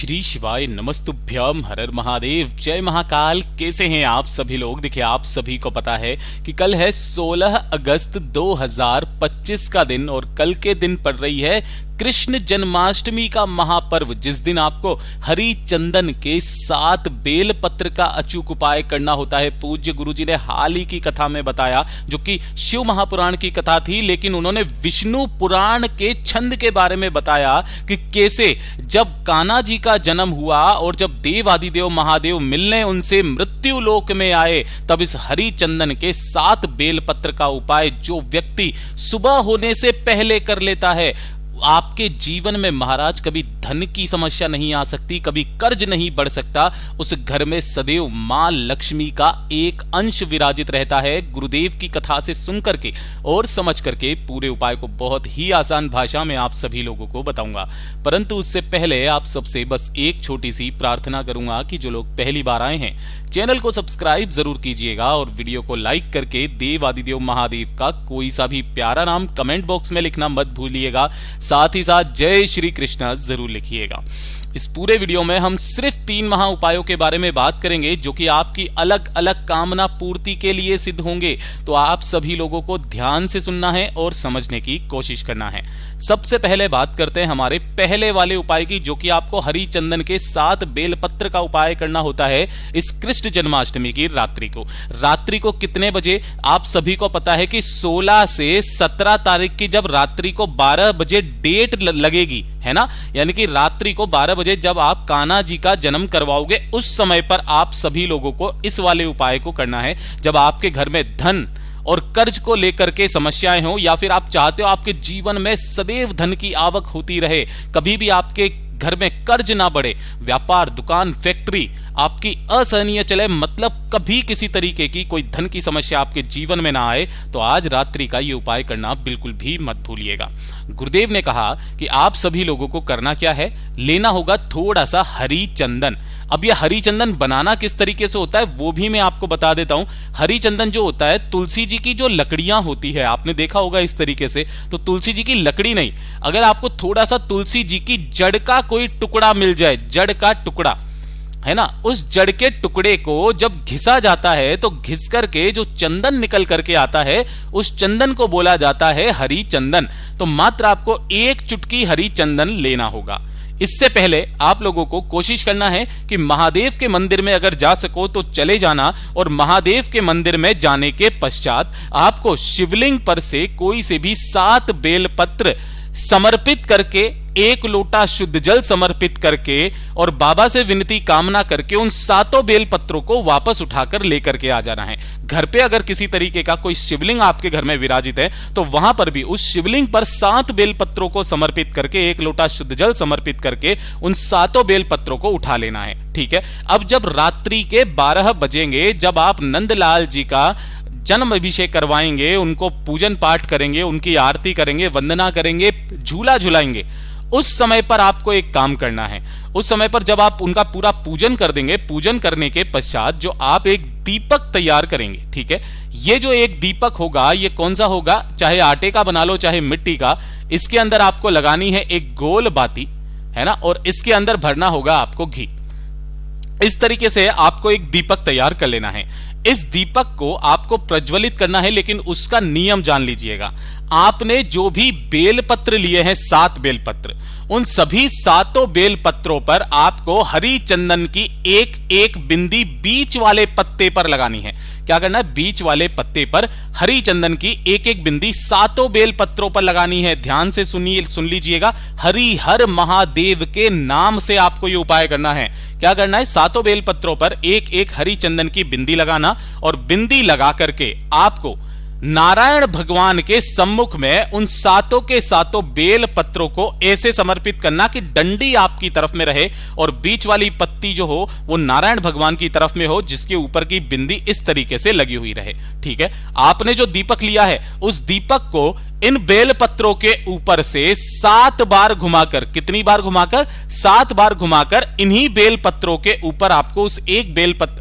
श्री शिवाय नमस्तुभ्यम हर हर महादेव जय महाकाल। कैसे हैं आप सभी लोग। देखिए आप सभी को पता है कि कल है 16 अगस्त 2025 का दिन और कल के दिन पड़ रही है कृष्ण जन्माष्टमी का महापर्व, जिस दिन आपको हरि चंदन के 7 बेल पत्र का अचूक उपाय करना होता है। पूज्य गुरुजी ने हाल ही की कथा में बताया, जो कि शिव महापुराण की कथा थी, लेकिन उन्होंने विष्णु पुराण के छंद के बारे में बताया कि कैसे जब कान्हा जी का जन्म हुआ और जब देव आदिदेव महादेव मिलने उनसे मृत्यु लोक में आए, तब इस हरि चंदन के 7 बेल पत्र का उपाय जो व्यक्ति सुबह होने से पहले कर लेता है, आपके जीवन में महाराज कभी धन की समस्या नहीं आ सकती, कभी कर्ज नहीं बढ़ सकता। उस घर में सदैव मां लक्ष्मी का एक अंश विराजित रहता है। गुरुदेव की कथा से सुन करके और समझ करके पूरे उपाय को बहुत ही आसान भाषा में आप सभी लोगों को बताऊंगा, परंतु उससे पहले आप सबसे बस एक छोटी सी प्रार्थना करूंगा कि जो लोग पहली बार आए हैं चैनल को सब्सक्राइब जरूर कीजिएगा और वीडियो को लाइक करके देव आदिदेव महादेव का कोई सा भी प्यारा नाम कमेंट बॉक्स में लिखना मत भूलिएगा। साथ ही साथ जय श्री कृष्ण जरूर लिखिएगा। इस पूरे वीडियो में हम सिर्फ 3 महा उपायों के बारे में बात करेंगे, जो कि आपकी अलग अलग कामना पूर्ति के लिए सिद्ध होंगे। तो आप सभी लोगों को ध्यान से सुनना है और समझने की कोशिश करना है। सबसे पहले बात करते हैं हमारे पहले वाले उपाय की, जो कि आपको हरि चंदन के 7 बेलपत्र का उपाय करना होता है इस कृष्ण जन्माष्टमी की रात्रि को कितने बजे, आप सभी को पता है कि 16 से 17 तारीख की जब रात्रि को 12 बजे डेट लगेगी, है ना, यानी कि रात्रि को 12 बजे जब आप कान्हा जी का जन्म करवाओगे, उस समय पर आप सभी लोगों को इस वाले उपाय को करना है। जब आपके घर में धन और कर्ज को लेकर के समस्याएं हो, या फिर आप चाहते हो आपके जीवन में सदैव धन की आवक होती रहे, कभी भी आपके घर में कर्ज ना बढ़े, व्यापार दुकान फैक्ट्री आपकी असहनीय चले, मतलब कभी किसी तरीके की कोई धन की समस्या आपके जीवन में ना आए, तो आज रात्रि का ये उपाय करना बिल्कुल भी मत भूलिएगा। गुरुदेव ने कहा कि आप सभी लोगों को करना क्या है, लेना होगा थोड़ा सा हरि चंदन। अब ये हरि चंदन बनाना किस तरीके से होता है वो भी मैं आपको बता देता हूं। हरि चंदन जो होता है, तुलसी जी की जो लकड़ियां होती है, आपने देखा होगा इस तरीके से, तो तुलसी जी की लकड़ी नहीं, अगर आपको थोड़ा सा तुलसी जी की जड़ का कोई टुकड़ा मिल जाए, जड़ का टुकड़ा, है ना, उस जड़ के टुकड़े को जब घिसा जाता है तो घिस करके जो चंदन निकल करके आता है, उस चंदन को बोला जाता है हरि चंदन। तो मात्र आपको 1 चुटकी हरि चंदन लेना होगा। इससे पहले आप लोगों को कोशिश करना है कि महादेव के मंदिर में अगर जा सको तो चले जाना, और महादेव के मंदिर में जाने के पश्चात आपको शिवलिंग पर से कोई से भी 7 बेलपत्र समर्पित करके, 1 लोटा शुद्ध जल समर्पित करके और बाबा से विनती कामना करके उन 7 बेल पत्रों को वापस उठाकर लेकर के आ जाना है। घर पे अगर किसी तरीके का कोई शिवलिंग आपके घर में विराजित है तो वहां पर भी उस शिवलिंग पर 7 बेल पत्रों को समर्पित करके, 1 लोटा शुद्ध जल समर्पित करके उन 7 बेल पत्रों को उठा लेना है। ठीक है। अब जब रात्रि के 12 बजेंगे, जब आप नंदलाल जी का जन्म अभिषेक करवाएंगे, उनको पूजन पाठ करेंगे, उनकी आरती करेंगे, वंदना करेंगे, झूला झुलाएंगे, उस समय पर आपको एक काम करना है। उस समय पर जब आप उनका पूरा पूजन कर देंगे, पूजन करने के पश्चात जो आप एक दीपक तैयार करेंगे, ठीक है, ये जो एक दीपक होगा, ये कौन सा होगा, चाहे आटे का बना लो चाहे मिट्टी का, इसके अंदर आपको लगानी है एक गोल बाती, है ना, और इसके अंदर भरना होगा आपको घी। इस तरीके से आपको एक दीपक तैयार कर लेना है। इस दीपक को आपको प्रज्वलित करना है, लेकिन उसका नियम जान लीजिएगा। आपने जो भी बेलपत्र लिए हैं, 7 बेलपत्र, उन सभी 7 बेलपत्रों पर आपको हरि चंदन की एक बिंदी बीच वाले पत्ते पर लगानी है। क्या करना है, बीच वाले पत्ते पर हरि चंदन की एक बिंदी 7 बेलपत्रों पर लगानी है। ध्यान से सुन लीजिएगा, हरि हर महादेव के नाम से आपको यह उपाय करना है। क्या करना है, 7 बेलपत्रों पर एक हरि चंदन की बिंदी लगाना, और बिंदी लगा करके आपको नारायण भगवान के सम्मुख में उन 7 के 7 बेल पत्रों को ऐसे समर्पित करना कि डंडी आपकी तरफ में रहे और बीच वाली पत्ती जो हो वो नारायण भगवान की तरफ में हो, जिसके ऊपर की बिंदी इस तरीके से लगी हुई रहे। ठीक है। आपने जो दीपक लिया है, उस दीपक को इन बेल पत्रों के ऊपर से 7 बार घुमाकर, कितनी बार घुमाकर? 7 बार घुमाकर इन्हीं बेल पत्रों के ऊपर आपको उस एक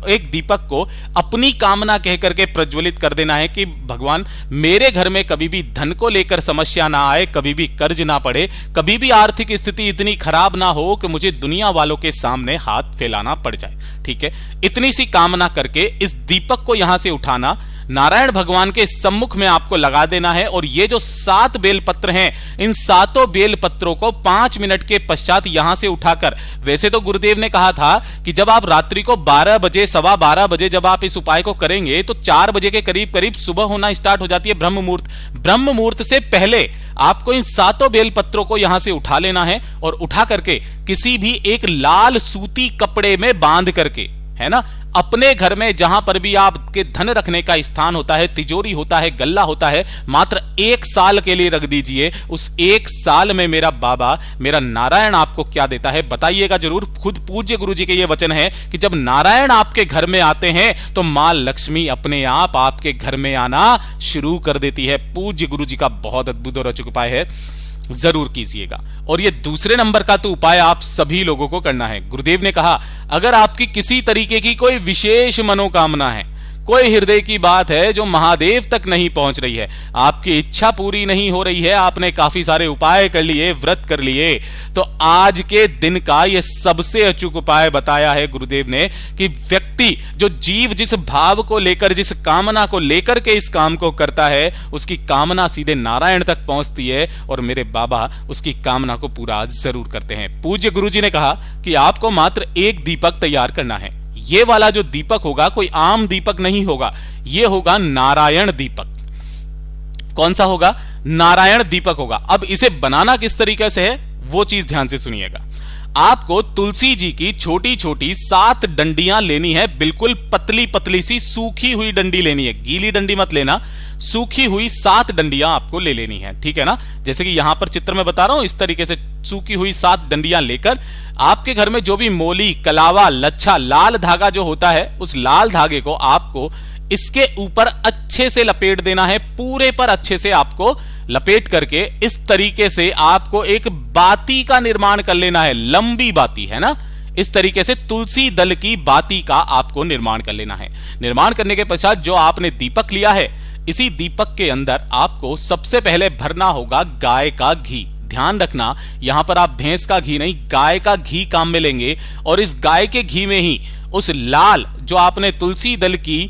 एक दीपक को अपनी कामना कह करके प्रज्वलित कर देना है कि भगवान मेरे घर में कभी भी धन को लेकर समस्या ना आए, कभी भी कर्ज ना पड़े, कभी भी आर्थिक स्थिति इतनी खराब ना हो कि मुझे दुनिया वालों के सामने हाथ फैलाना पड़ जाए। ठीक है, इतनी सी कामना करके इस दीपक को यहां से उठाना, नारायण भगवान के सम्मुख में आपको लगा देना है। और ये जो 7 बेलपत्र हैं, इन 7 बेलपत्रों को 5 मिनट के पश्चात यहां से उठाकर, वैसे तो गुरुदेव ने कहा था कि जब आप रात्रि को 12 बजे, 12:15 बजे जब आप इस उपाय को करेंगे तो 4 बजे के करीब करीब सुबह होना स्टार्ट हो जाती है, ब्रह्म मुहूर्त। ब्रह्म मुहूर्त से पहले आपको इन 7 बेलपत्रों को यहां से उठा लेना है और उठा करके किसी भी एक लाल सूती कपड़े में बांध करके, है ना, अपने घर में जहां पर भी आपके धन रखने का स्थान होता है, तिजोरी होता है, गल्ला होता है, मात्र 1 साल के लिए रख दीजिए। उस 1 साल में मेरा बाबा, मेरा नारायण आपको क्या देता है बताइएगा जरूर। खुद पूज्य गुरु जी के ये वचन है कि जब नारायण आपके घर में आते हैं तो मां लक्ष्मी अपने आप आपके घर में आना शुरू कर देती है। पूज्य गुरु जी का बहुत अद्भुत और अचूक उपाय है, जरूर कीजिएगा। और ये दूसरे नंबर का तो उपाय आप सभी लोगों को करना है। गुरुदेव ने कहा अगर आपकी किसी तरीके की कोई विशेष मनोकामना है, कोई हृदय की बात है जो महादेव तक नहीं पहुंच रही है, आपकी इच्छा पूरी नहीं हो रही है, आपने काफी सारे उपाय कर लिए, व्रत कर लिए, तो आज के दिन का यह सबसे अचूक उपाय बताया है गुरुदेव ने कि व्यक्ति, जो जीव जिस भाव को लेकर, जिस कामना को लेकर के इस काम को करता है, उसकी कामना सीधे नारायण तक पहुंचती है और मेरे बाबा उसकी कामना को पूरा जरूर करते हैं। पूज्य गुरु जी ने कहा कि आपको मात्र एक दीपक तैयार करना है। ये वाला जो दीपक होगा कोई आम दीपक नहीं होगा, ये होगा नारायण दीपक। कौन सा होगा? नारायण दीपक होगा। अब इसे बनाना किस तरीके से है वो चीज ध्यान से सुनिएगा। आपको तुलसी जी की छोटी छोटी 7 डंडियां लेनी है, बिल्कुल पतली पतली सी सूखी हुई डंडी लेनी है, गीली डंडी मत लेना, सूखी हुई 7 डंडियां आपको ले लेनी है। ठीक है ना, जैसे कि यहां पर चित्र में बता रहा हूं, इस तरीके से सूखी हुई 7 डंडियां लेकर आपके घर में जो भी मोली, कलावा, लच्छा, लाल धागा जो होता है, उस लाल धागे को आपको इसके ऊपर अच्छे से लपेट देना है, पूरे पर अच्छे से आपको लपेट करके इस तरीके से आपको एक बाती का निर्माण कर लेना है, लंबी बाती, है ना। इस तरीके से तुलसी दल की बाती का आपको निर्माण कर लेना है। निर्माण करने के पश्चात जो आपने दीपक लिया है, इसी दीपक के अंदर आपको सबसे पहले भरना होगा गाय का घी। ध्यान रखना, यहां पर आप भैंस का घी नहीं, गाय का घी काम में लेंगे और इस गाय के घी में ही उस लाल जो आपने तुलसी दल की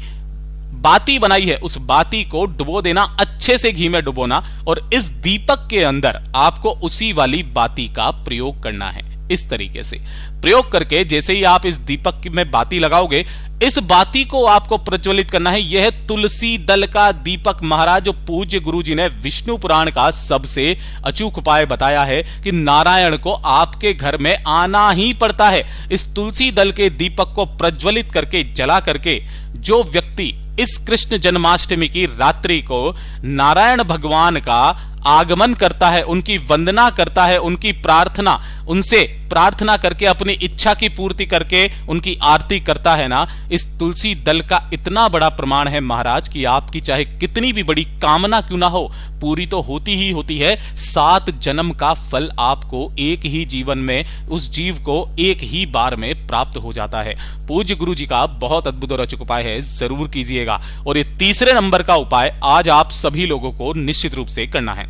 बाती बनाई है, उस बाती को डुबो देना, अच्छे से घी में डुबोना, और इस दीपक के अंदर आपको उसी वाली बाती का प्रयोग करना है। इस तरीके से प्रयोग करके जैसे ही आप इस दीपक में बाती लगाओगे, इस बाती को आपको प्रज्वलित करना है। यह तुलसी दल का दीपक महाराज, जो पूज्य गुरु जी ने विष्णु पुराण का सबसे अचूक उपाय बताया है कि नारायण को आपके घर में आना ही पड़ता है। इस तुलसी दल के दीपक को प्रज्वलित करके, जला करके, जो व्यक्ति इस कृष्ण जन्माष्टमी की रात्रि को नारायण भगवान का आगमन करता है, उनकी वंदना करता है, उनकी प्रार्थना, उनसे प्रार्थना करके अपनी इच्छा की पूर्ति करके उनकी आरती करता है ना, इस तुलसी दल का इतना बड़ा प्रमाण है महाराज कि आपकी चाहे कितनी भी बड़ी कामना क्यों ना हो, पूरी तो होती ही होती है। 7 जन्म का फल आपको एक ही जीवन में, उस जीव को एक ही बार में प्राप्त हो जाता है। पूज्य गुरु जी का बहुत अद्भुत और अचूक उपाय है, जरूर कीजिएगा। और ये तीसरे नंबर का उपाय आज आप सभी लोगों को निश्चित रूप से करना है।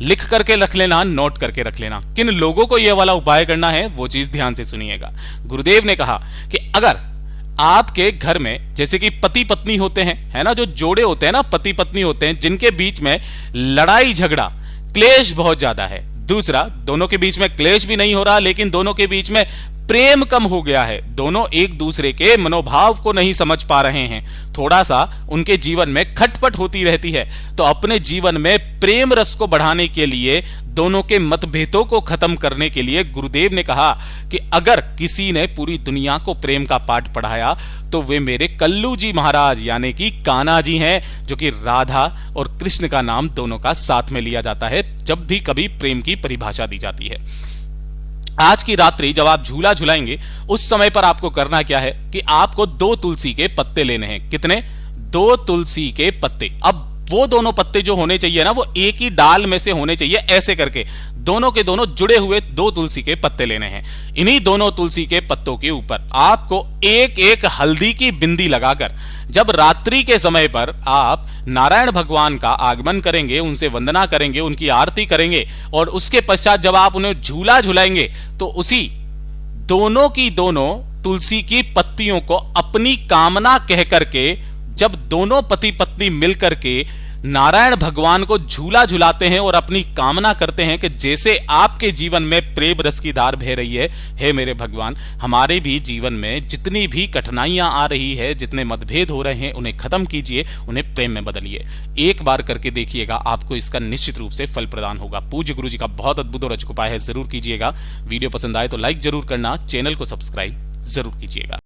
लिख करके रख लेना, नोट करके रख लेना। किन लोगों को यह वाला उपाय करना है वो चीज ध्यान से सुनिएगा। गुरुदेव ने कहा कि अगर आपके घर में जैसे कि पति पत्नी होते हैं, है ना, जो जोड़े होते हैं ना, पति पत्नी होते हैं, जिनके बीच में लड़ाई झगड़ा, क्लेश बहुत ज्यादा है। दूसरा, दोनों के बीच में क्लेश भी नहीं हो रहा, लेकिन दोनों के बीच में प्रेम कम हो गया है, दोनों एक दूसरे के मनोभाव को नहीं समझ पा रहे हैं, थोड़ा सा उनके जीवन में खटपट होती रहती है, तो अपने जीवन में प्रेम रस को बढ़ाने के लिए, दोनों के मतभेदों को खत्म करने के लिए गुरुदेव ने कहा कि अगर किसी ने पूरी दुनिया को प्रेम का पाठ पढ़ाया तो वे मेरे कल्लू जी महाराज यानी कि कान्हा जी हैं, जो कि राधा और कृष्ण का नाम दोनों का साथ में लिया जाता है जब भी कभी प्रेम की परिभाषा दी जाती है। आज की रात्रि जब आप झूला झुलाएंगे, उस समय पर आपको करना क्या है कि आपको 2 तुलसी के पत्ते लेने हैं। कितने? 2 तुलसी के पत्ते। अब वो दोनों पत्ते जो होने चाहिए ना, वो एक ही डाल में से होने चाहिए। ऐसे करके दोनों के दोनों जुड़े हुए 2 तुलसी के पत्ते लेने हैं। इन्हीं दोनों तुलसी के पत्तों के ऊपर आपको एक एक हल्दी की बिंदी लगाकर जब रात्रि के समय पर आप नारायण भगवान का आगमन करेंगे, उनसे वंदना करेंगे, उनकी आरती करेंगे और उसके पश्चात जब आप उन्हें झूला झुलाएंगे तो उसी दोनों की दोनों तुलसी की पत्तियों को अपनी कामना कह करके, जब दोनों पति पत्नी मिलकर के नारायण भगवान को झूला झुलाते हैं और अपनी कामना करते हैं कि जैसे आपके जीवन में प्रेम रस की धार बह रही है, हे मेरे भगवान, हमारे भी जीवन में जितनी भी कठिनाइयां आ रही है, जितने मतभेद हो रहे हैं, उन्हें खत्म कीजिए, उन्हें प्रेम में बदलिए। एक बार करके देखिएगा, आपको इसका निश्चित रूप से फल प्रदान होगा। पूज्य गुरु जी का बहुत अद्भुत और अचूक उपाय है, जरूर कीजिएगा। वीडियो पसंद आए तो लाइक जरूर करना, चैनल को सब्सक्राइब जरूर कीजिएगा।